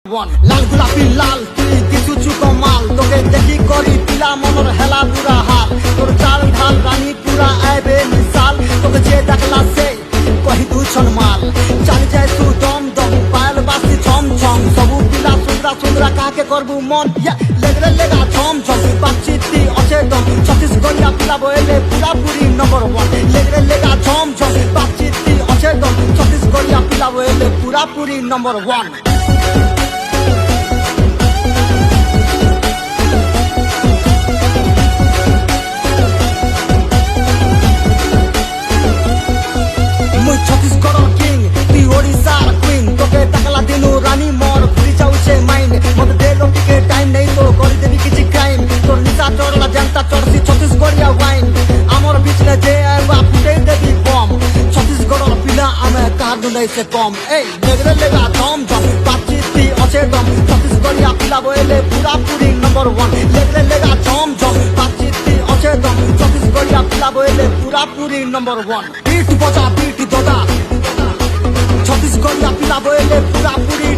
লাল গোলাপি লাল তুই কিছু চুকো মাল তোকে দেখি করি পিলা মনর হেলা পুরা হাল তোর চাল ঢাল রানী পুরা আইবে মিসাল তোকে যে দেখলা সে কহি দুছন মাল চালি যায় তু দম দম পাयल বাসি ছম ছম সবু পিলা সুন্দরা সুন্দরা কাকে করবু মন লেগরে লেগা ছম ছম পাচ্ছিতি অছে দম ছত্তিশগড়িয়া পিলা বইলে পুরাপুরি নম্বর 1 লেগরে লেগা ছম ছম পাচ্ছিতি অছে দম ছত্তিশগড়িয়া পিলা বইলে পুরাপুরি নম্বর 1 রানী মর ঘুরি যাচ্ছে মাইন্ড মত দেলো টিকে টাইম নেই তো করি দেবি কিছু ক্রাইম তোর নিশা চড়লা জানতা চড়ছি ছত্তিশগড়িয়া ওয়াইন আমার বিচলে যে আইবা ফুটে দেবি বম ছত্তিশগড়র পিলা আমি কার নাই সে কম এই লেগরে লেগা দম দম পাচ্ছি অছে দম ছত্তিশগড়িয়া পিলা বইলে পুরাপুরি নম্বর 1 লেগরে লেগা দম দম পাচ্ছি অছে দম ছত্তিশগড়িয়া পিলা বইলে পুরাপুরি নম্বর 1 বিট বজা বিট দদা ছত্তিশগড়িয়া পিলা বইলে পুরাপুরি